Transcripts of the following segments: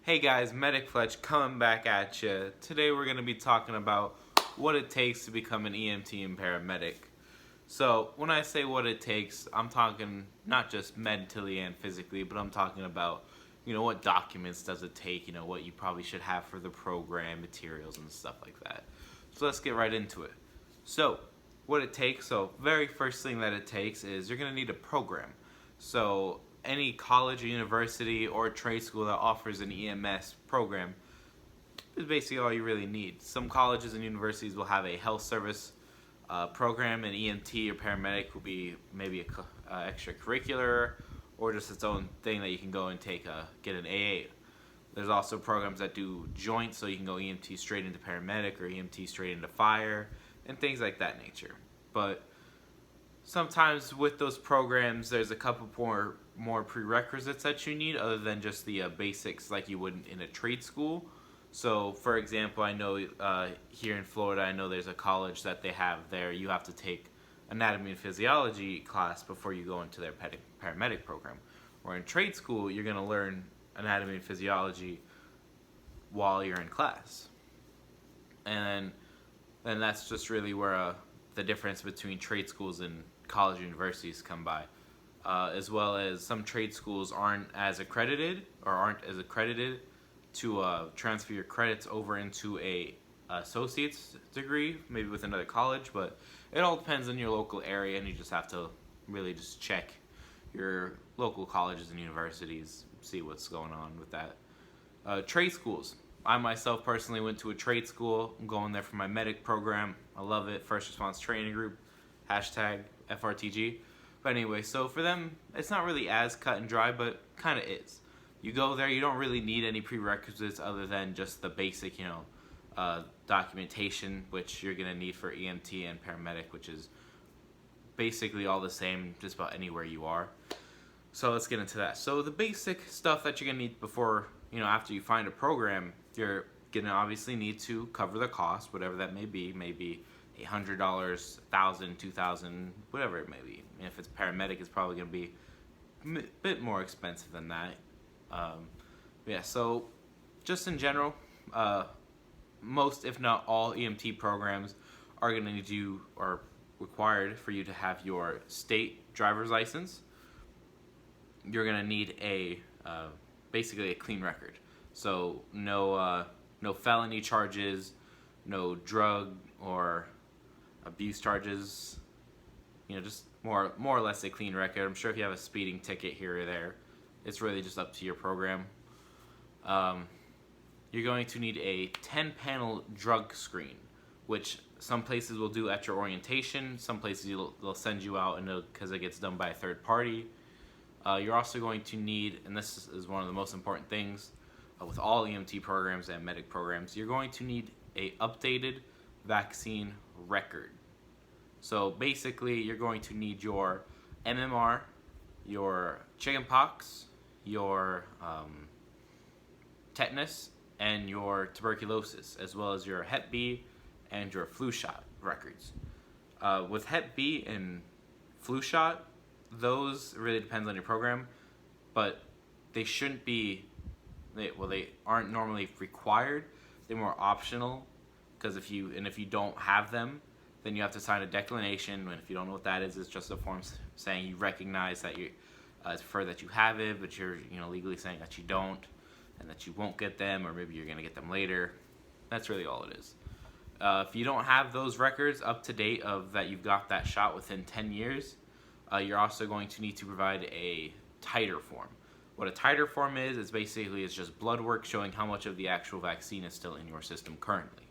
Hey guys, MedicFletch coming back at you. Today we're going to be talking about what it takes to become an EMT and paramedic. So when I say what it takes, I'm talking not just mentally and physically, but I'm talking about, what documents does it take, what you probably should have for the program, materials and stuff like that. So let's get right into it. So what it takes, very first thing that it takes is you're going to need a program. So any college or university or trade school that offers an EMS program is basically all you really need. Some colleges and universities will have a health service program, and EMT or paramedic will be maybe a extracurricular or just its own thing that you can go and get an AA. There's also programs that do joint, so you can go EMT straight into paramedic or EMT straight into fire and things like that nature. But sometimes with those programs, there's a couple more prerequisites that you need other than just the basics like you would in a trade school. So, for example, I know here in Florida, I know there's a college that they have there. You have to take anatomy and physiology class before you go into their paramedic program. Or in trade school, you're going to learn anatomy and physiology while you're in class. And that's just really where the difference between trade schools and college universities come by. As well as some trade schools aren't as accredited to transfer your credits over into a associate's degree, maybe with another college, but it all depends on your local area, and you just have to really just check your local colleges and universities, see what's going on with that. Trade schools. I myself personally went to a trade school. I'm going there for my medic program. I love it. First Response Training Group, #FRTG. But anyway, so for them, it's not really as cut and dry, but kind of is. You go there, you don't really need any prerequisites other than just the basic, documentation, which you're going to need for EMT and paramedic, which is basically all the same just about anywhere you are. So let's get into that. So the basic stuff that you're going to need before, after you find a program, you're going to obviously need to cover the cost, whatever that may be. Maybe $100, $1,000, $2,000, whatever it may be. And if it's paramedic, it's probably going to be a bit more expensive than that. So just in general, most, if not all, EMT programs are going to need you, or required for you to have your state driver's license. You're going to need basically a clean record. So no felony charges, no drug or abuse charges. Just more or less a clean record. I'm sure if you have a speeding ticket here or there, it's really just up to your program. You're going to need a 10-panel drug screen, which some places will do at your orientation. Some places they'll send you out because it gets done by a third party. You're also going to need, and this is one of the most important things with all EMT programs and medic programs, you're going to need a updated vaccine record. So basically, you're going to need your MMR, your chickenpox, your tetanus, and your tuberculosis, as well as your Hep B and your flu shot records. With Hep B and flu shot, those really depends on your program, but they shouldn't be. They aren't normally required. They're more optional, because if you don't have them, then you have to sign a declination. And if you don't know what that is, it's just a form saying you recognize that you prefer that you have it, but you're legally saying that you don't, and that you won't get them, or maybe you're going to get them later. That's really all it is. If you don't have those records up to date of that you've got that shot within 10 years, you're also going to need to provide a titer form. What a titer form is basically just blood work showing how much of the actual vaccine is still in your system currently.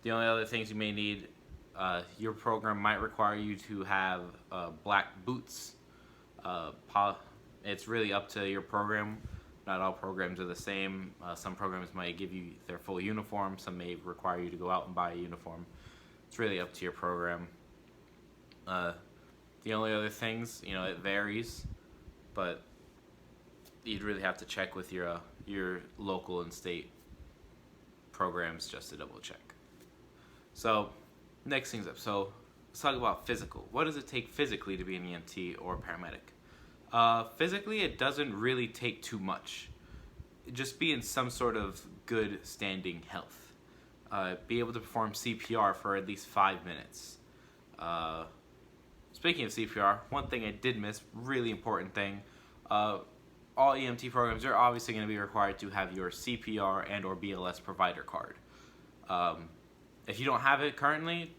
The only other things you may need, your program might require you to have black boots. It's really up to your program. Not all programs are the same. Some programs might give you their full uniform. Some may require you to go out and buy a uniform. It's really up to your program. The only other things, it varies, but you'd really have to check with your local and state programs just to double check. So next things up. So let's talk about physical. What does it take physically to be an EMT or paramedic? Physically, it doesn't really take too much. just be in some sort of good standing health. Be able to perform CPR for at least 5 minutes. Speaking of CPR, one thing I did miss, really important thing, all EMT programs are obviously going to be required to have your CPR and or BLS provider card. If you don't have it currently,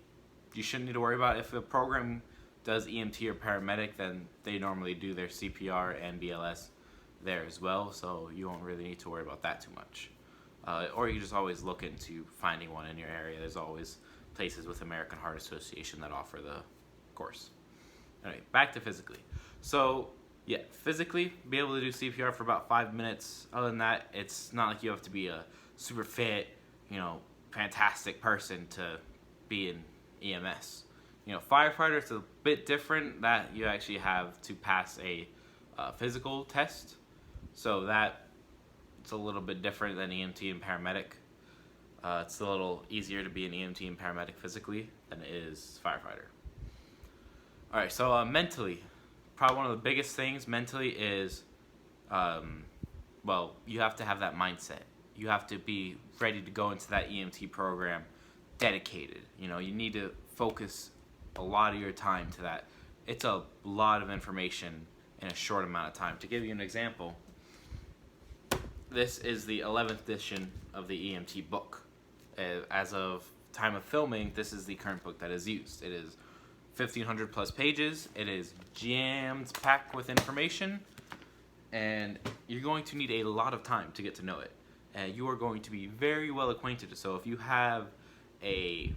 you shouldn't need to worry about it. If a program does EMT or paramedic, then they normally do their CPR and BLS there as well, so you won't really need to worry about that too much. Or you can just always look into finding one in your area. There's always places with American Heart Association that offer the course. Anyway, back to physically. So yeah, physically, be able to do CPR for about 5 minutes. Other than that, it's not like you have to be a super fit, fantastic person to be in EMS. Firefighter is a bit different, that you actually have to pass a physical test. So that it's a little bit different than EMT and paramedic. It's a little easier to be an EMT and paramedic physically than it is firefighter. Alright, so mentally, probably one of the biggest things mentally is, you have to have that mindset. You have to be ready to go into that EMT program dedicated. You need to focus a lot of your time to that. It's a lot of information in a short amount of time. To give you an example, this is the 11th edition of the EMT book. As of time of filming, this is the current book that is used. It is 1,500 plus pages. It is jammed packed with information, and you're going to need a lot of time to get to know it. And you are going to be very well acquainted. So if you have a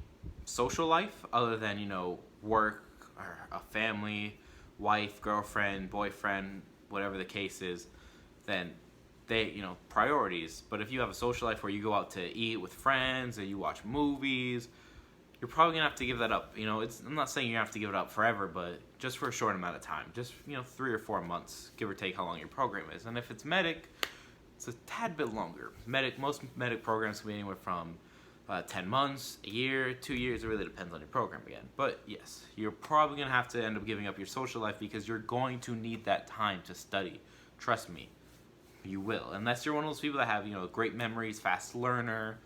social life other than, work or a family, wife, girlfriend, boyfriend, whatever the case is, then they, priorities. But if you have a social life where you go out to eat with friends or you watch movies, you're probably gonna have to give that up. I'm not saying you have to give it up forever, but just for a short amount of time, just 3 or 4 months, give or take how long your program is. And if it's medic, it's a tad bit longer. Most medic programs can be anywhere from 10 months, a year, 2 years. It really depends on your program again. But yes, you're probably gonna have to end up giving up your social life because you're going to need that time to study. Trust me, you will. Unless you're one of those people that have great memories, fast learner,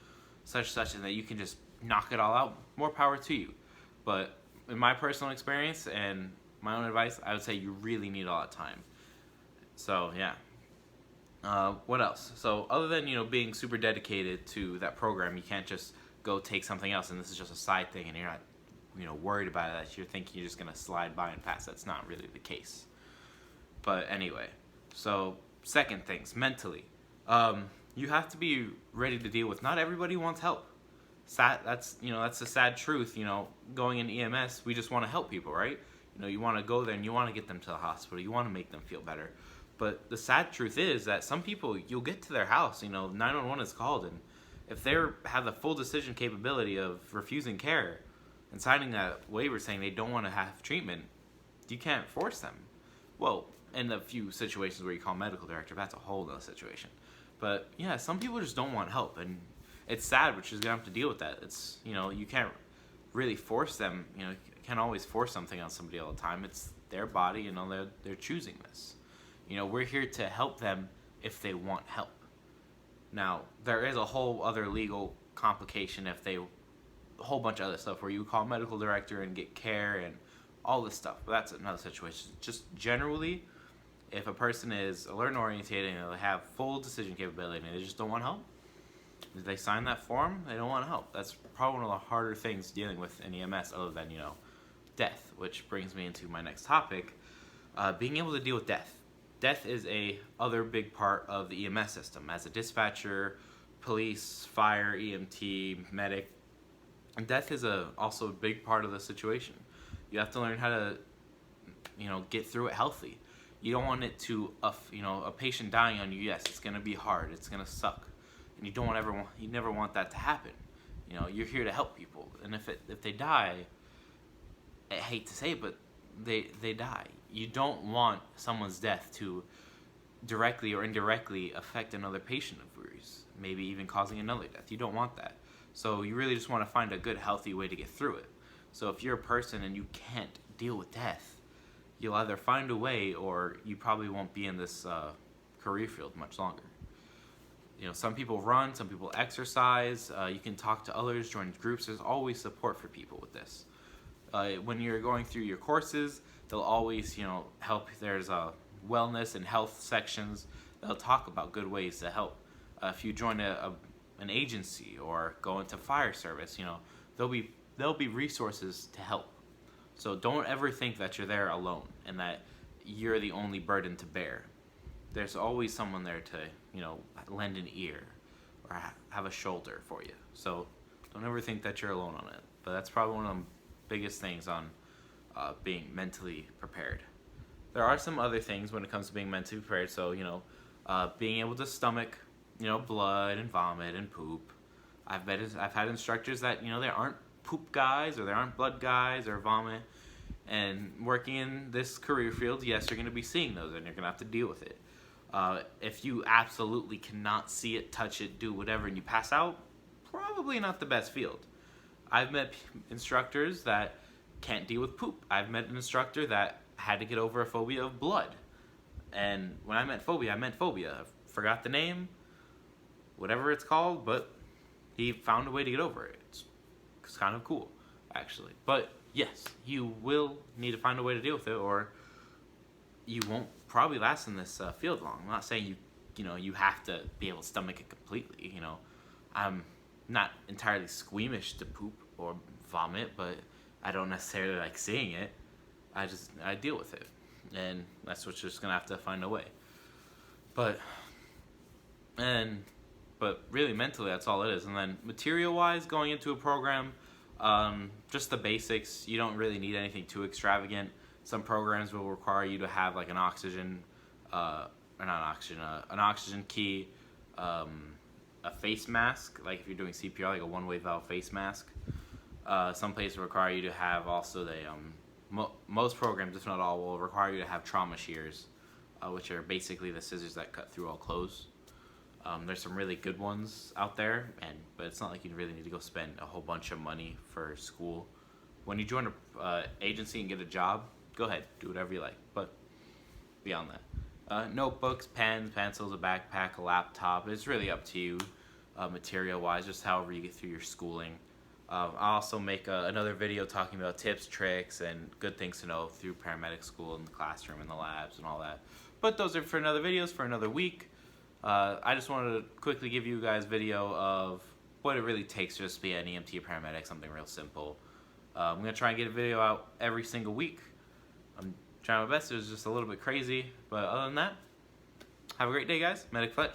such, and that you can just knock it all out. More power to you. But in my personal experience and my own advice, I would say you really need a lot of time. So yeah. What else? So other than being super dedicated to that program, you can't just go take something else and this is just a side thing and you're not worried about it, that you're thinking you're just gonna slide by and pass. That's not really the case. But anyway, so second things, mentally, you have to be ready to deal with, not everybody wants help. That's the sad truth. Going in EMS, we just want to help people, right? You want to go there and you want to get them to the hospital. You want to make them feel better. But the sad truth is that some people, you'll get to their house, 911 is called, and if they have the full decision capability of refusing care and signing that waiver saying they don't want to have treatment, you can't force them. Well, in the few situations where you call medical director, that's a whole other situation. But yeah, some people just don't want help, and it's sad, but you're gonna have to deal with that. It's you can't really force them. You can't always force something on somebody all the time. It's their body. They're choosing this. We're here to help them if they want help. Now, there is a whole other legal complication if a whole bunch of other stuff where you call medical director and get care and all this stuff. But that's another situation. Just generally, if a person is alert and orientated and they have full decision capability and they just don't want help, if they sign that form, they don't want help. That's probably one of the harder things dealing with in EMS other than, death, which brings me into my next topic, being able to deal with death. Death is a other big part of the EMS system. As a dispatcher, police, fire, EMT, medic, and death is also a big part of the situation. You have to learn how to, get through it healthy. You don't want it to, a patient dying on you. Yes, it's gonna be hard. It's gonna suck, and you never want that to happen. You're here to help people, and if they die, I hate to say it, but they die. You don't want someone's death to directly or indirectly affect another patient of yours, maybe even causing another death. You don't want that. So you really just want to find a good, healthy way to get through it. So if you're a person and you can't deal with death, you'll either find a way or you probably won't be in this career field much longer. some people run, some people exercise. You can talk to others, join groups. There's always support for people with this. When you're going through your courses, they'll always, help. There's wellness and health sections. They'll talk about good ways to help. If you join an agency or go into fire service, there'll be resources to help. So don't ever think that you're there alone and that you're the only burden to bear. There's always someone there to, lend an ear or have a shoulder for you. So don't ever think that you're alone on it. But that's probably one of the biggest things on being mentally prepared. There are some other things when it comes to being mentally prepared. So, being able to stomach, blood and vomit and poop. I've had instructors that, there aren't poop guys or there aren't blood guys or vomit. And working in this career field, yes, you're going to be seeing those and you're going to have to deal with it. If you absolutely cannot see it, touch it, do whatever, and you pass out, probably not the best field. I've met instructors that can't deal with poop. I've met an instructor that had to get over a phobia of blood. And when I meant phobia, I forgot the name, whatever it's called, but he found a way to get over it. It's kind of cool, actually. But yes, you will need to find a way to deal with it, or you won't probably last in this field long. I'm not saying you have to be able to stomach it completely. I'm not entirely squeamish to poop or vomit, but I don't necessarily like seeing it. I deal with it, and that's what you're just gonna have to find a way. But really mentally, that's all it is. And then material-wise, going into a program, just the basics. You don't really need anything too extravagant. Some programs will require you to have like an oxygen key, a face mask, like if you're doing CPR, like a one-way valve face mask. Some places require you to have also most programs, if not all, will require you to have trauma shears, which are basically the scissors that cut through all clothes. There's some really good ones out there, but it's not like you really need to go spend a whole bunch of money for school. When you join an agency and get a job, go ahead, do whatever you like. But beyond that, notebooks, pens, pencils, a backpack, a laptop, it's really up to you, material-wise, just however you get through your schooling. I'll also make another video talking about tips, tricks, and good things to know through paramedic school and the classroom and the labs and all that. But those are for another videos for another week. I just wanted to quickly give you guys a video of what it really takes to just be an EMT or paramedic, something real simple. I'm going to try and get a video out every single week. I'm trying my best. It was just a little bit crazy. But other than that, have a great day, guys. MedicFletch.